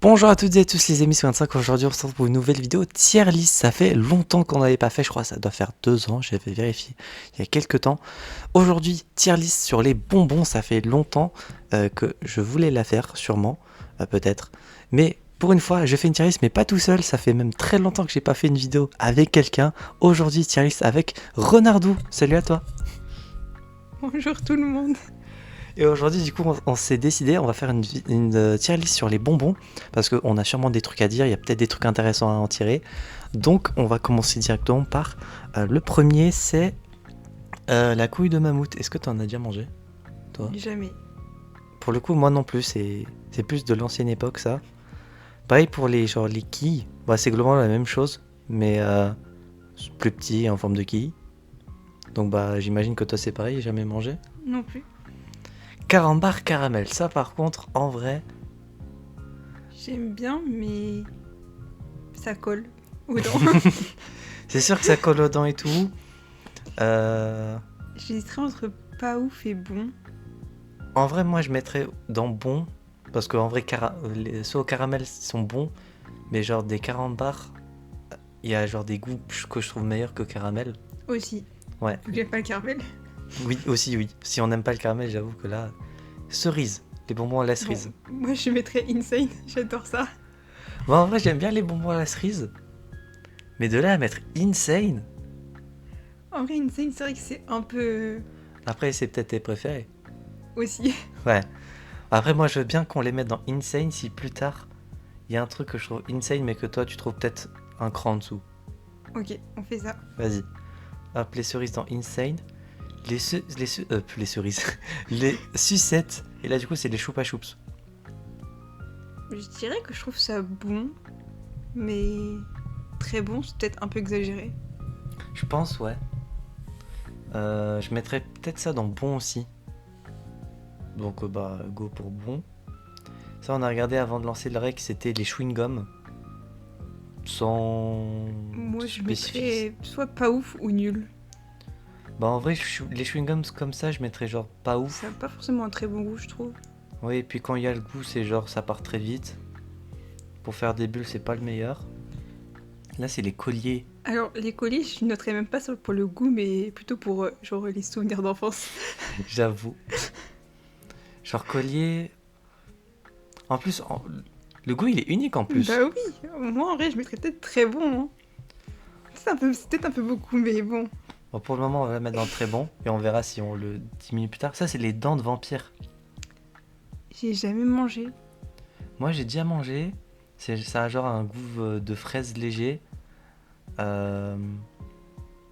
Bonjour à toutes et à tous les amis, c'est 25. Aujourd'hui on se retrouve pour une nouvelle vidéo tier list. Ça fait longtemps qu'on n'avait pas fait, je crois que ça doit faire 2 ans, j'avais vérifié il y a quelques temps. Aujourd'hui tier list sur les bonbons, ça fait longtemps que je voulais la faire, sûrement, peut-être. Mais pour une fois je fais une tier list mais pas tout seul, ça fait même très longtemps que j'ai pas fait une vidéo avec quelqu'un. Aujourd'hui tier list avec Renardou, salut à toi. Bonjour tout le monde. Et aujourd'hui, du coup, on s'est décidé, on va faire une tier list sur les bonbons, parce qu'on a sûrement des trucs à dire, il y a peut-être des trucs intéressants à en tirer. Donc, on va commencer directement par le premier, c'est la couille de mammouth. Est-ce que tu en as déjà mangé, toi? Jamais. Pour le coup, moi non plus, c'est plus de l'ancienne époque, ça. Pareil pour les quilles, bah, c'est globalement la même chose, mais plus petit, en forme de quille. Donc, bah, j'imagine que toi, c'est pareil, jamais mangé. Non plus. Carambar caramel, ça par contre, en vrai, J'aime bien, mais ça colle aux dents. c'est sûr que ça colle aux dents et tout. J'hésiterais entre pas ouf et bon. En vrai, moi, je mettrais dans bon. Parce qu'en vrai, ceux au caramel sont bons. Mais genre des carambars, il y a genre des goûts que je trouve meilleurs que caramel. Aussi. Ouais. Vu que j'aime pas le caramel. Oui, aussi, oui. Si on n'aime pas le caramel, j'avoue que là... Cerise. Les bonbons à la cerise. Bon, moi je mettrais Insane. J'adore ça. Moi, en vrai, j'aime bien les bonbons à la cerise. Mais de là à mettre insane... En vrai, Insane, c'est vrai que c'est un peu. Après, c'est peut-être tes préférés. Aussi. Ouais. Après, moi, je veux bien qu'on les mette dans insane si plus tard, il y a un truc que je trouve insane, mais que toi, tu trouves peut-être un cran en dessous. Ok, on fait ça. Vas-y. Hop, les cerises dans insane. Les cerises. Les sucettes. Et là, du coup, c'est les choupa choups. Je dirais que je trouve ça bon. Mais. Très bon, c'est peut-être un peu exagéré. Je pense, ouais. Je mettrais peut-être ça dans bon aussi. Donc, bah, go pour bon. Ça, on a regardé avant de lancer le rec, c'était les chewing-gums. Sans Moi je spécifier. mettrais soit pas ouf ou nul. Bah, en vrai, les chewing-gums comme ça, je mettrais genre pas ouf. Ça n'a pas forcément un très bon goût, je trouve. Oui, et puis quand il y a le goût, c'est genre ça part très vite. Pour faire des bulles, c'est pas le meilleur. Là, c'est les colliers. Alors, les colis, je noterais même pas ça pour le goût, mais plutôt pour genre les souvenirs d'enfance. J'avoue. Genre collier. En plus, le goût il est unique en plus. Bah oui, moi en vrai, je mettrais peut-être très bon. Hein. C'est peut-être un peu beaucoup, mais bon. Bon, pour le moment, on va la mettre dans le très bon. Et on verra si on le diminue plus tard. Ça, c'est les dents de vampire. J'ai jamais mangé. Moi, j'ai déjà mangé. Ça a genre un goût de fraise léger. Euh,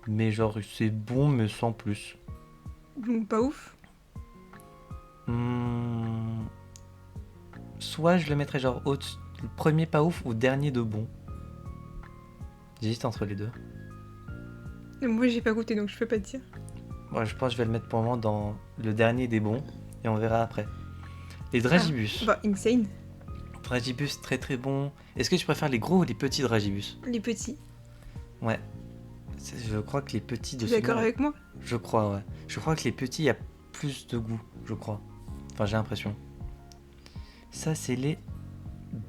mais genre, c'est bon, mais sans plus. Donc pas ouf. Hmm, Soit je le mettrais genre le premier pas ouf ou dernier de bon. J'hésite entre les deux. Et moi, j'ai pas goûté, donc je peux pas te dire. Moi, je pense que je vais le mettre pour le moment dans le dernier des bons. Et on verra après. Les dragibus. Bah, insane. Dragibus, très très bon. Est-ce que tu préfères les gros ou les petits dragibus? Les petits. Ouais. Je crois que les petits de Tu es d'accord souvenir- avec moi? Je crois, ouais. Je crois que les petits, il y a plus de goût, je crois. Enfin, j'ai l'impression. Ça, c'est les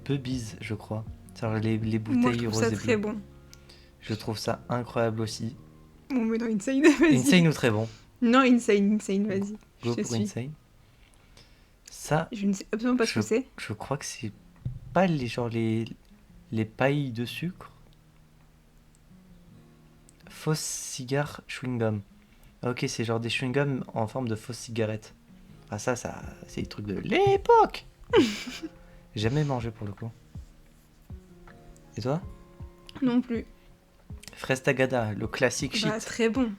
Bubbies, je crois. C'est-à-dire les Moi, je bouteilles trouve roses ça et très bleues. bon. Je trouve ça incroyable aussi. On met dans insane, vas-y. Insane ou très bon? Non, insane, vas-y. Je Go te pour suis. Insane. Ça, Je ne sais absolument pas ce que c'est. je crois que c'est pas les pailles de sucre. Fausse cigare chewing-gum. Ok, c'est genre des chewing-gum en forme de fausse cigarette. Ah ça, c'est des trucs de l'époque. Jamais mangé pour le coup. Et toi? Non plus. Fraise Tagada, le classique shit. Bah, très bon.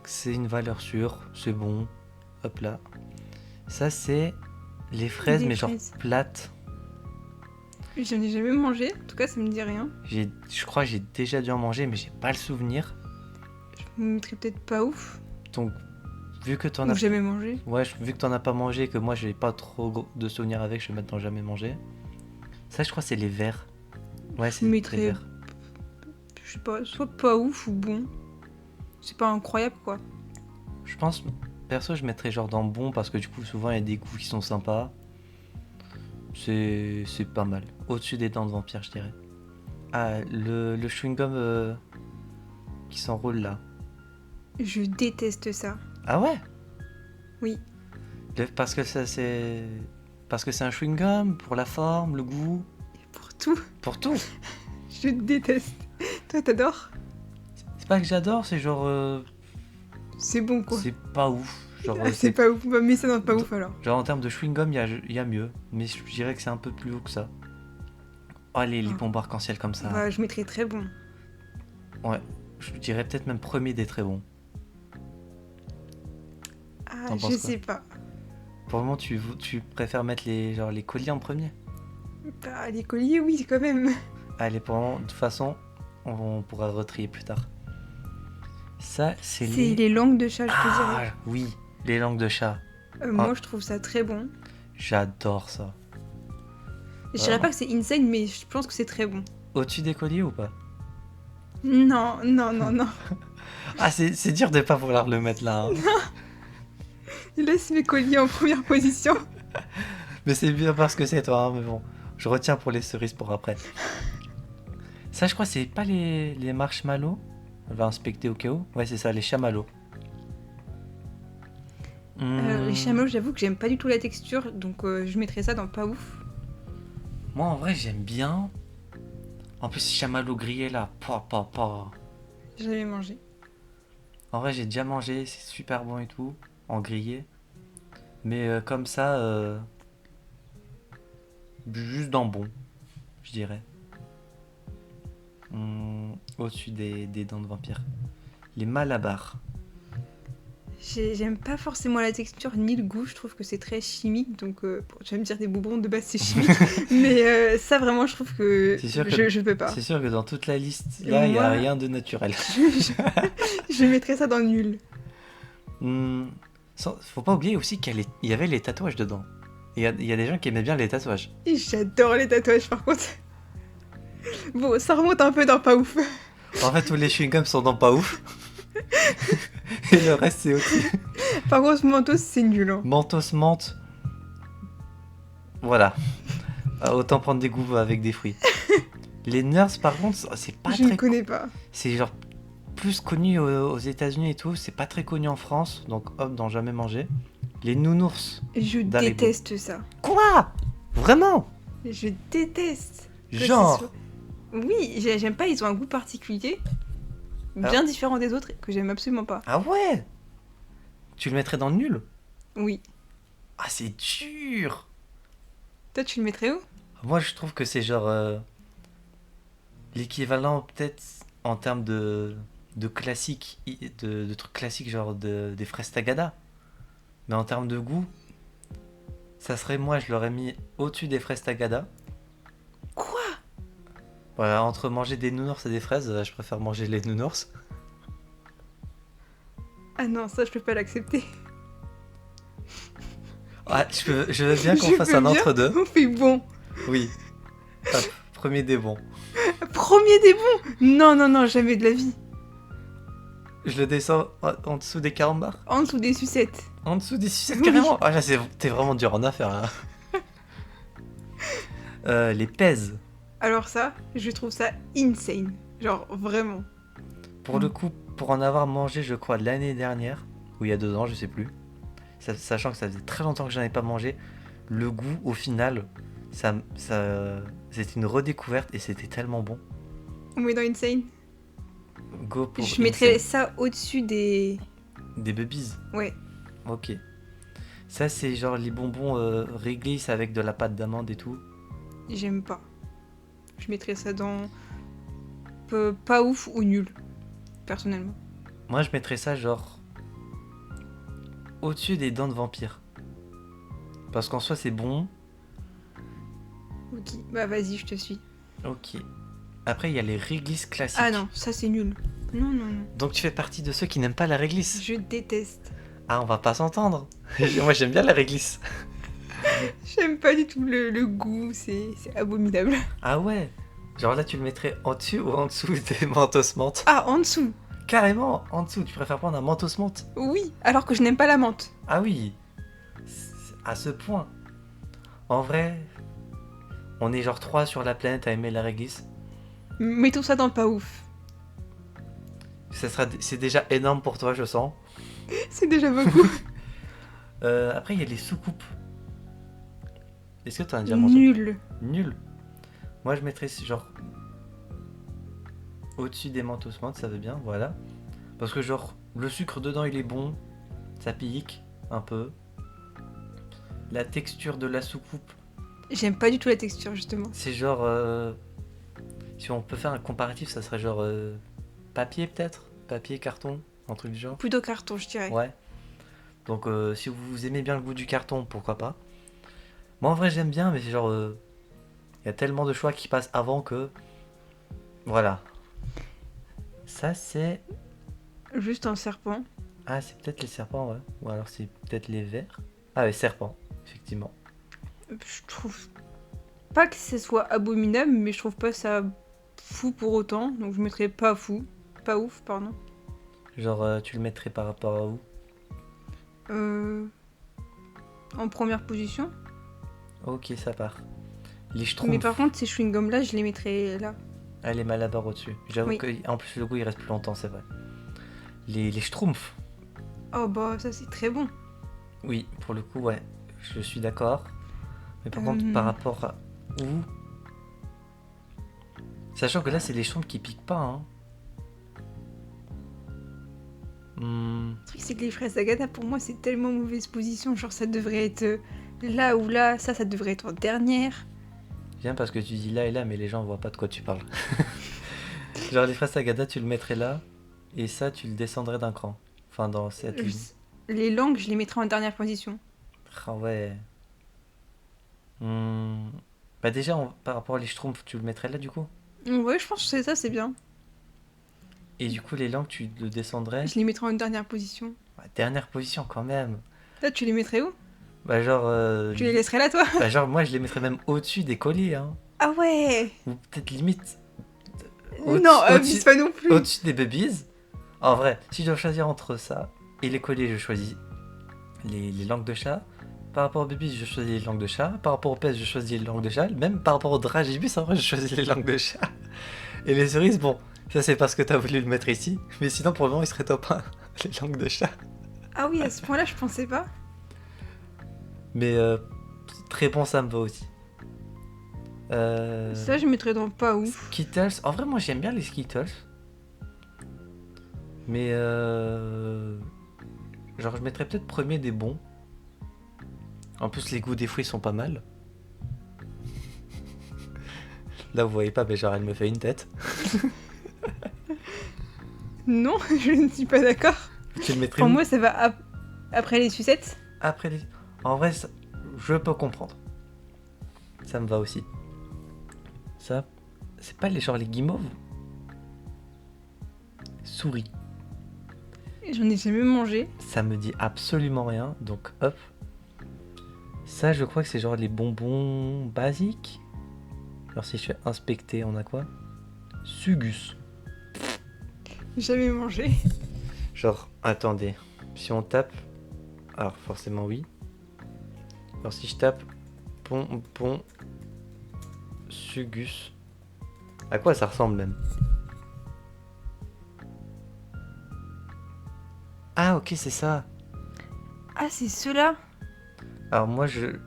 C'est une valeur sûre, c'est bon. Hop là. Ça c'est les fraises Des mais genre fraises. plates. J'en ai jamais mangé. En tout cas, ça me dit rien. Je crois que j'ai déjà dû en manger mais j'ai pas le souvenir. Je me mettrais peut-être pas ouf. Donc vu que t'en Ou as jamais mangé. ouais, vu que t'en as pas mangé et que moi j'ai pas trop de souvenirs avec, je vais mettre dans jamais mangé. Ça je crois que c'est les verts. Ouais, Je c'est les mettrais, verts. je sais pas, soit pas ouf ou bon. C'est pas incroyable quoi. Je pense perso je mettrais genre dans bon parce que du coup souvent il y a des goûts qui sont sympas. C'est pas mal. Au-dessus des dents de vampire, je dirais. Ah, le chewing-gum qui s'enroule là. Je déteste ça. Ah ouais? Oui. Parce que ça c'est... Parce que c'est un chewing-gum, pour la forme, le goût, Et pour tout, pour tout. je déteste. Toi, t'adores? C'est pas que j'adore, c'est genre... C'est bon, quoi. c'est pas ouf. Genre, Ah, c'est pas ouf. Bah, mets ça dans pas ouf, alors. genre en termes de chewing-gum, il y a mieux. Mais je dirais que c'est un peu plus haut que ça. Oh, les Ah. bonbons arc-en-ciel comme ça. Bah, je mettrais très bon. Ouais, je dirais peut-être même premier des très bons. Ah, T'en je penses quoi? sais pas. Pour le moment, tu préfères mettre les colliers en premier? Bah, les colliers, oui, quand même. Allez, pour le moment, de toute façon, on pourra retrier plus tard. Ça, c'est C'est les langues de chat, je te Ah, dirais. oui, les langues de chat. Moi, je trouve ça très bon. J'adore ça. Je dirais pas que c'est insane, mais je pense que c'est très bon. Au-dessus des colliers ou pas? Non, non, non, non. Ah, c'est dur de pas vouloir le mettre là. Hein. Laisse mes colliers en première position. Mais c'est bien parce que c'est toi, hein, mais bon. Je retiens pour les cerises pour après. Ça, je crois, c'est pas les marshmallows. On va inspecter au cas où. Ouais, c'est ça, les chamallows. Les chamallows, j'avoue que j'aime pas du tout la texture, donc je mettrais ça dans pas ouf. Moi, en vrai, j'aime bien. En plus, chamallows grillés là. Pa. J'ai jamais mangé. En vrai, j'ai déjà mangé, c'est super bon et tout. En grillé. Mais comme ça, juste dans bon, je dirais. Au-dessus des dents de vampire. Les malabars. J'aime pas forcément la texture ni le goût, je trouve que c'est très chimique, donc tu vas me dire des bonbons de base c'est chimique, mais ça vraiment je trouve que, C'est sûr que- je peux pas. C'est sûr que dans toute la liste, Et là, il n'y a moi- rien de naturel. Je mettrais ça dans le nul. Faut pas oublier aussi qu'il y avait les tatouages dedans. Il y a des gens qui aimaient bien les tatouages. Et j'adore les tatouages par contre. Bon, ça remonte un peu dans pas ouf. En fait, tous les chewing-gums sont dans pas ouf. Et le reste, c'est au-dessus. Par contre, Mentos c'est nul. Hein. Mentos, menthe. Voilà. Autant prendre des goûts avec des fruits. Les Nerds, par contre, c'est pas Je ne très... connais pas. C'est genre plus connu aux États-Unis et tout. C'est pas très connu en France. Donc, hop, d'en jamais manger. Les nounours. Je Dans les déteste ça. Quoi? Vraiment? Je déteste. Que ce Genre soit- Oui, j'aime pas, ils ont un goût particulier, bien différent des autres, que j'aime absolument pas. Ah ouais? Tu le mettrais dans le nul? Oui. Ah, c'est dur. Toi, tu le mettrais où? Moi, je trouve que c'est genre l'équivalent peut-être en termes de classique, de trucs classiques genre des fraises Tagada. Mais en termes de goût, ça serait moi, je l'aurais mis au-dessus des fraises Tagada. Quoi? Voilà, entre manger des nounours et des fraises, je préfère manger les nounours. Ah non, ça, je peux pas l'accepter. Ah, je veux bien qu'on Je fasse veux un bien. entre-deux. On fait bon. Oui. Hop, premier des bons. Premier des bons. Non, non, non, jamais de la vie. Je le descends en dessous des carambars. En dessous des sucettes. En dessous des sucettes Oui. carrément. Ah là, t'es vraiment dur en affaire là. Les pèses. Alors ça, je trouve ça insane. Genre, vraiment. Pour le coup, pour en avoir mangé, je crois, l'année dernière, ou il y a 2 ans, je sais plus, sachant que ça faisait très longtemps que j'en avais pas mangé, le goût, au final, c'était une redécouverte et c'était tellement bon. On met dans insane. Go pour Je mettrais Insane. ça au-dessus des... Des bubbies. Ouais. Ok. Ça, c'est genre les bonbons réglisse avec de la pâte d'amande et tout. J'aime pas. Je mettrais ça dans... pas ouf ou nul. Personnellement. Moi, je mettrais ça genre au-dessus des dents de vampire. Parce qu'en soi, c'est bon. Ok. Bah vas-y, je te suis. Ok. Après, il y a les réglisses classiques. Ah non, ça c'est nul. Non, non, non. Donc tu fais partie de ceux qui n'aiment pas la réglisse. Je déteste. Ah, on va pas s'entendre. Moi, j'aime bien la réglisse. J'aime pas du tout le goût, c'est abominable. Ah ouais. Genre là, tu le mettrais en dessus ou en dessous des mentos menthe. Ah, en dessous. Carrément, en dessous. Tu préfères prendre un mentos menthe. Oui, alors que je n'aime pas la menthe. Ah oui. À ce point. En vrai, On est genre 3 sur la planète à aimer la réglisse. Mettons ça dans pas ouf. C'est déjà énorme pour toi, je sens. C'est déjà beaucoup. Après, il y a les soucoupes. Est-ce que tu en as déjà mangé? Nul. Nul. Moi, je mettrais genre au-dessus des mentos menthe, ça veut bien, voilà. Parce que genre, le sucre dedans, il est bon. Ça pique un peu. La texture de la soucoupe, J'aime pas du tout la texture, justement. c'est genre... si on peut faire un comparatif, ça serait genre papier peut-être? Papier, carton, un truc du genre. Plutôt carton, je dirais. Ouais. Donc si vous aimez bien le goût du carton, pourquoi pas. Moi en vrai j'aime bien, mais c'est genre... Il y a tellement de choix qui passent avant que... Voilà. Ça c'est... Juste un serpent. Ah c'est peut-être les serpents, ouais. Ou alors c'est peut-être les vers. Ah les serpents, effectivement. Je trouve pas que ce soit abominable, mais je trouve pas ça fou pour autant. Donc je mettrais pas fou. Pas ouf, pardon. Genre tu le mettrais par rapport à où? En première position. Ok, ça part. Les Mais schtroumpfs. par contre, ces chewing-gums là, je les mettrais là. Ah, les Malabar au-dessus. J'avoue Oui. que en plus le goût il reste plus longtemps, c'est vrai. Les schtroumpfs. Oh bah, ça c'est très bon. Oui, pour le coup, ouais. Je suis d'accord. Mais par contre, par rapport à où? Sachant que là, c'est les schtroumpfs qui piquent pas, hein. Le truc, c'est que les fraises Agatha, pour moi, c'est tellement mauvaise position. Genre, ça devrait être là ou là. Ça devrait être en dernière. Bien parce que tu dis là et là, mais les gens voient pas de quoi tu parles. Genre, les fraises Sagada, tu le mettrais là. Et ça, tu le descendrais d'un cran. Enfin, dans cette ligne. Les langues, je les mettrais en dernière position. Ah ouais. Bah déjà, par rapport à les schtroumpfs, tu le mettrais là du coup? Ouais, je pense que c'est ça, c'est bien. Et du coup, les langues, tu le descendrais? Je les mettrais en dernière position. Ouais, dernière position quand même. Là, tu les mettrais où? Bah genre... Tu les laisserais là, toi? Bah genre, moi, je les mettrais même au-dessus des colliers, hein. Ah ouais! Ou peut-être limite... Non, abuse pas non plus. Au-dessus des babies. En vrai, si je dois choisir entre ça et les colliers, je choisis les langues de chat. Par rapport aux babies, je choisis les langues de chat. Par rapport aux pèses, je choisis les langues de chat. Même par rapport au dragibus, en vrai, je choisis les langues de chat. Et les cerises, bon, ça c'est parce que t'as voulu le mettre ici. Mais sinon, pour le moment, il serait top 1, les langues de chat. Ah oui, à ce point-là, je pensais pas. Mais très bon, ça me va aussi. Ça, je mettrais dans pas ouf. Skittles. En vrai, moi, j'aime bien les Skittles. Mais genre, je mettrais peut-être premier des bons. En plus, les goûts des fruits sont pas mal. Là, vous voyez pas, mais genre, elle me fait une tête. Non, je ne suis pas d'accord. Tu le mettrais Pour où? moi, ça va après les sucettes. Après les... En vrai, je peux comprendre. Ça me va aussi. Ça, c'est pas les genre les guimauves? Souris. J'en ai jamais mangé. Ça me dit absolument rien, donc hop. Ça, je crois que c'est genre les bonbons basiques. Alors si je fais inspecter, on a quoi? Sugus. Jamais mangé. Genre, attendez. Si on tape... Alors forcément oui. Alors si je tape bonbon Sugus. À quoi ça ressemble même? Ah ok, c'est ça. Ah, c'est ceux-là. Alors moi J'ai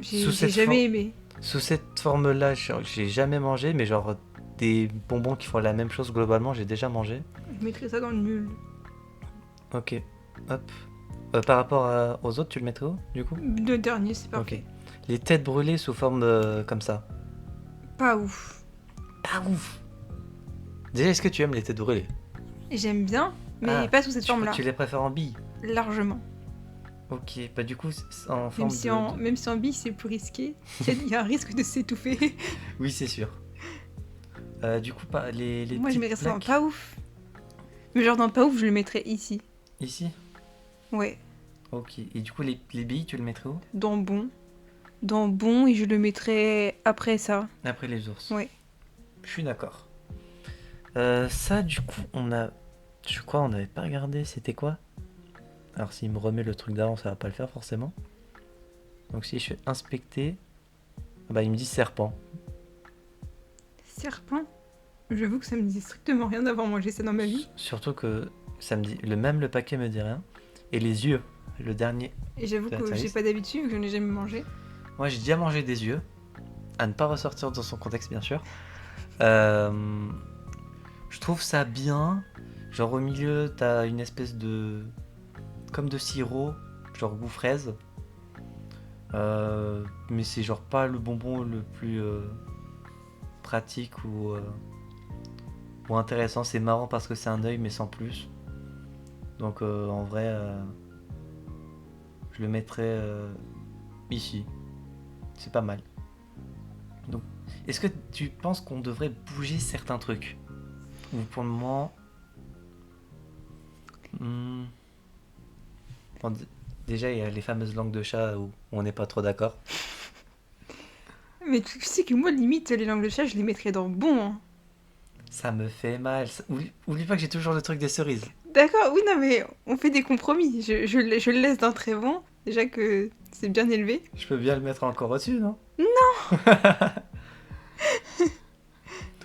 Sous cette jamais aimé. sous cette forme-là, j'ai jamais mangé, mais genre des bonbons qui font la même chose globalement, j'ai déjà mangé. Je mettrais ça dans le nul. Ok, hop. Par rapport aux autres, tu le mettrais où du coup? Le dernier, c'est parfait. Ok. Les têtes brûlées sous forme comme ça. Pas ouf. Pas ouf. Déjà, est-ce que tu aimes les têtes brûlées? J'aime bien, mais Ah, pas sous cette forme-là. Tu les préfères en billes? Largement. Ok, bah du coup, c'est en Même forme si, de... même si en bille, c'est plus risqué. Il y a un risque de s'étouffer. Oui, c'est sûr. Du coup, pas les Moi, je petites mettrais ça dans plaques pas ouf. Mais genre dans pas ouf, je le mettrais ici. ici. Ouais. Ok, et du coup, les billes, tu le mettrais où? Dans bon. Dans bon, et je le mettrais après ça. Après les ours. Ouais. Je suis d'accord. Ça, du coup, je crois on n'avait pas regardé, c'était quoi? Alors, s'il me remet le truc d'avant, ça va pas le faire forcément. Donc, si je fais inspecter, Bah, il me dit serpent. Serpent. J'avoue que ça me dit strictement rien d'avoir mangé ça dans ma vie. Surtout que ça me dit, le paquet me dit rien. Et les yeux, le dernier. Et j'avoue C'est que j'ai intéressant. pas d'habitude, que je n'ai jamais mangé. Moi, j'ai déjà mangé des yeux. À ne pas ressortir dans son contexte, bien sûr. Euh, je trouve ça bien. Genre, au milieu, t'as une espèce de. Comme de sirop, genre goût fraise. Mais c'est genre pas le bonbon le plus pratique ou intéressant. C'est marrant parce que c'est un œil, mais sans plus. Donc, en vrai, je le mettrais ici. C'est pas mal. Donc, est-ce que tu penses qu'on devrait bouger certains trucs? Ou pour le moment. hmm, bon, déjà, il y a les fameuses langues de chat où on n'est pas trop d'accord. Mais tu sais que moi, limite, les langues de chat, je les mettrais dans bon. Hein. Ça me fait mal. Oublie pas que j'ai toujours le truc des cerises. D'accord, oui, non, mais on fait des compromis. Je le laisse d'un très bon. Déjà que c'est bien élevé. Je peux bien le mettre encore au-dessus, non?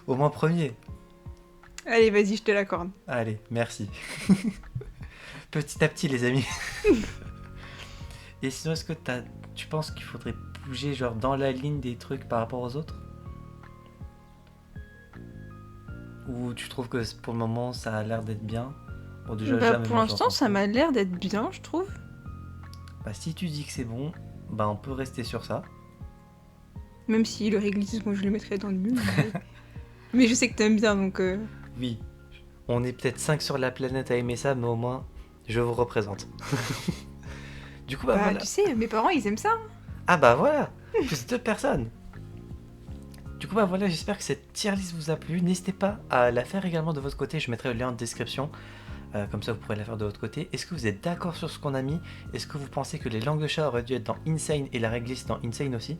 Au moins premier. Allez, vas-y, je te l'accorde. Allez, merci. Petit à petit, les amis. Et sinon, est-ce que tu penses qu'il faudrait bouger genre dans la ligne des trucs par rapport aux autres? Ou tu trouves que pour le moment, ça a l'air d'être bien? Bon, déjà, Bah, jamais pour mangé en l'instant, ça français. m'a l'air d'être bien, je trouve. Bah, si tu dis que c'est bon, bah on peut rester sur ça. Même si le réglisse, moi, je le mettrais dans le nul. Mais je sais que t'aimes bien, donc... Oui, on est peut-être 5 sur la planète à aimer ça, mais au moins, je vous représente. Du coup, bah Bah, voilà. tu sais, mes parents, ils aiment ça. Ah bah voilà, plus 2 personnes. Du coup, bah voilà, j'espère que cette tier list vous a plu. N'hésitez pas à la faire également de votre côté. Je mettrai le lien en description. Comme ça, vous pourrez la faire de votre côté. Est-ce que vous êtes d'accord sur ce qu'on a mis? Est-ce que vous pensez que les langues de chat auraient dû être dans Insane et la réglisse dans Insane aussi?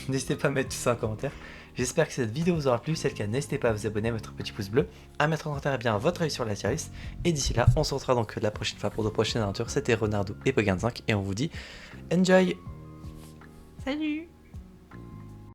N'hésitez pas à mettre tout ça en commentaire. J'espère que cette vidéo vous aura plu. C'est le cas, n'hésitez pas à vous abonner, à mettre un petit pouce bleu, à mettre en commentaire bien votre avis sur la tier list. Et d'ici là, on se retrouvera donc la prochaine fois pour de prochaines aventures. C'était Renardo et Pogan5 et on vous dit enjoy! Salut.